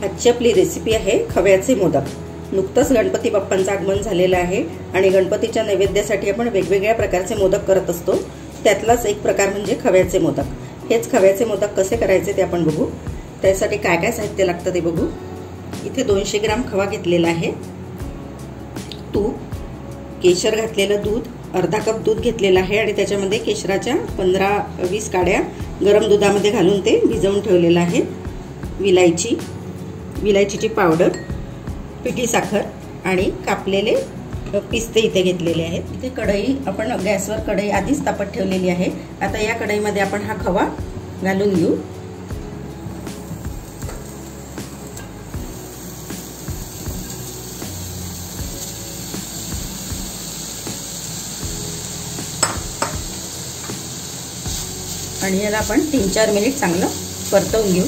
आजची आपली रेसिपी आहे खव्याचे मोदक। नुकतंच गणपती बाप्पांचं आगमन झालेलं आहे आणि गणपतीच्या नैवेद्यासाठी आपण वेगवेगळ्या प्रकारचे मोदक करत असतो। त्यातलाच एक प्रकार म्हणजे खव्याचे मोदक। हेच खव्याचे मोदक कसे करायचे ते आपण बघू। त्यासाठी काय काय साहित्य लागतं ते बघू। इथे 200 ग्राम खवा घेतलेला आहे, तूप, केशर घातलेलं दूध, अर्धा कप दूध घेतलेलं आहे आणि त्याच्यामध्ये केशराच्या 15-20 काड्या गरम दुधामध्ये घालून ते भिजवून ठेवलेलं आहे। विलायचीची पावडर, पिठी साखर आणि कापलेले पिस्ते इथे घेतलेले आहेत। इथे कढई, आपण गॅसवर कढई आधीच तापत ठेवलेली आहे। आता या कढईमध्ये आपण हा खवा घालून घेऊ। आणि याला आपण 3-4 मिनिट चांगलं परतवून घेऊ।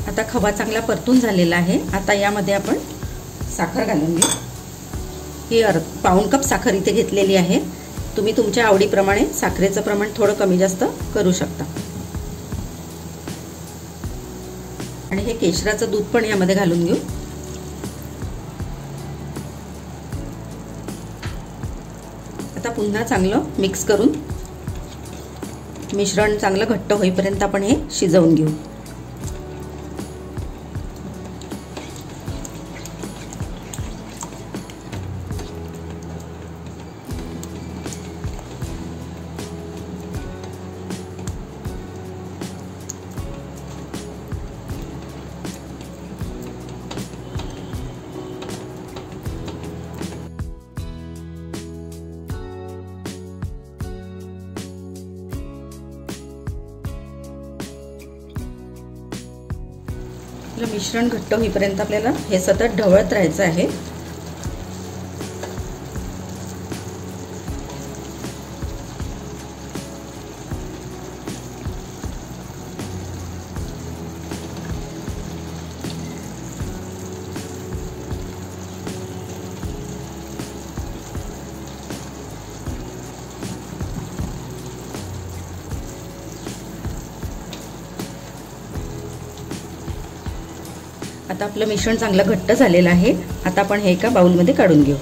आता खवा चांगला परतून झालेला आहे। आता यामध्ये आपण साखर घालून घेऊ। ही पाऊण कप साखर इथे घेतलेली आहे। तुम्ही तुमच्या आवडीप्रमाणे साखरेचं प्रमाण थोडं कमी जास्त करू शकता। आणि हे केशराचं दूध पण यामध्ये घालून घेऊ। आता पुन्हा चांगलं मिक्स करून मिश्रण चांगलं घट्ट होईपर्यंत आपण हे शिजवून घेऊ। मिश्रण घट्ट होईपर्यंत आपल्याला हे सतत ढवळत राहायचं आहे। आता आपलं मिश्रण चांगलं घट्ट झालेलं आहे। आता आपण हे एका बाउलमध्ये काढून घेऊ।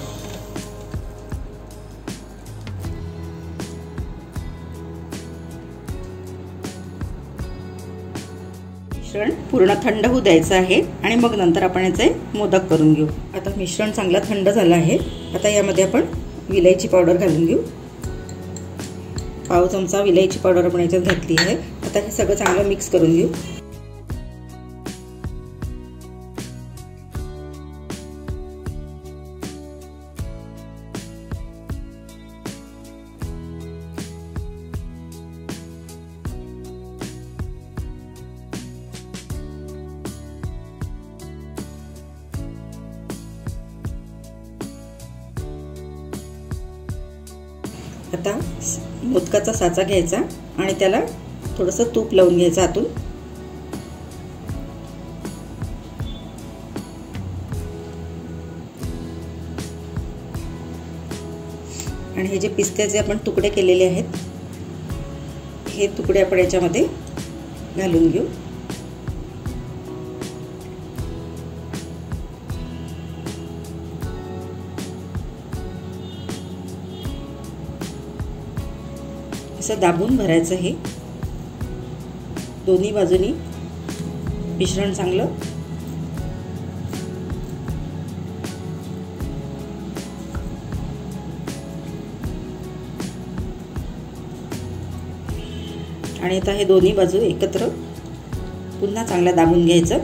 मिश्रण पूर्ण थंड होऊ द्यायचं आहे आणि मग नंतर आपण याचे मोदक करून घेऊ। आता मिश्रण चांगलं थंड झालं आहे। आता यामध्ये आपण विलायची पावडर घालून घेऊ। पाव चमचा विलायची पावडर आपण याच्यात घातली आहे। आता हे सगळं चांगलं मिक्स करून घेऊ। आता मोदकाचा साचा घ्यायचा आणि त्याला थोडंसं तूप लावून घ्यायचं आतून। आणि हे जे पिस्त्याचे आपण तुकडे केलेले आहेत, हे तुकडे आपण याच्यामध्ये घालून घेऊ। असं दाबून भरायचं। हे दोन्ही बाजूनी मिश्रण चांगलं आणि आता हे दोन्ही बाजू एकत्र पुन्हा चांगलं दाबून घ्यायचं।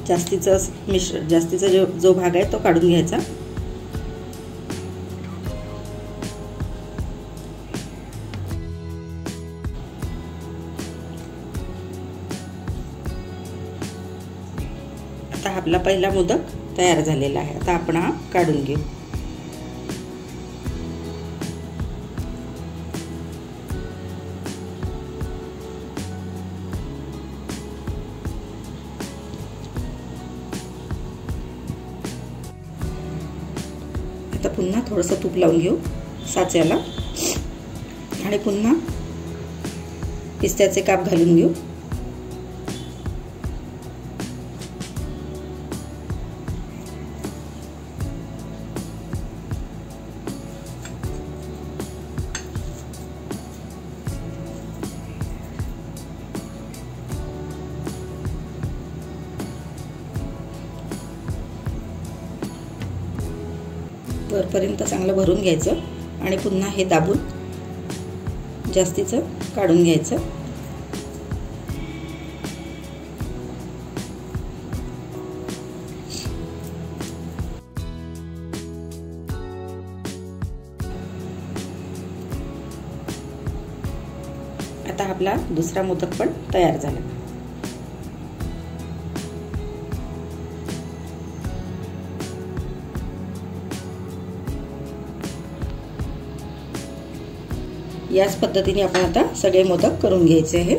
जास्तीचा जो भाग आहे तो काढून घ्यायचा। आता आपला पहिला मोदक तयार झालेला आहे। आता आपण हा काढून घेऊ। आता पुन्हा थोडंसं तूप लावून घेऊ साच्याला आणि पुन्हा पिस्त्याचे काप घालून घेऊ। वरपर्यंत चांगलं भरून घ्यायचं आणि पुन्हा हे दाबून जास्तीचं काढून घ्यायचं। आता आपला दुसरा मोदक पण तयार झाला। याच पद्धतीने आपण आता सगळे मोदक करून घ्यायचे आहे।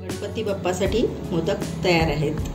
गणपती बाप्पासाठी मोदक तयार आहेत।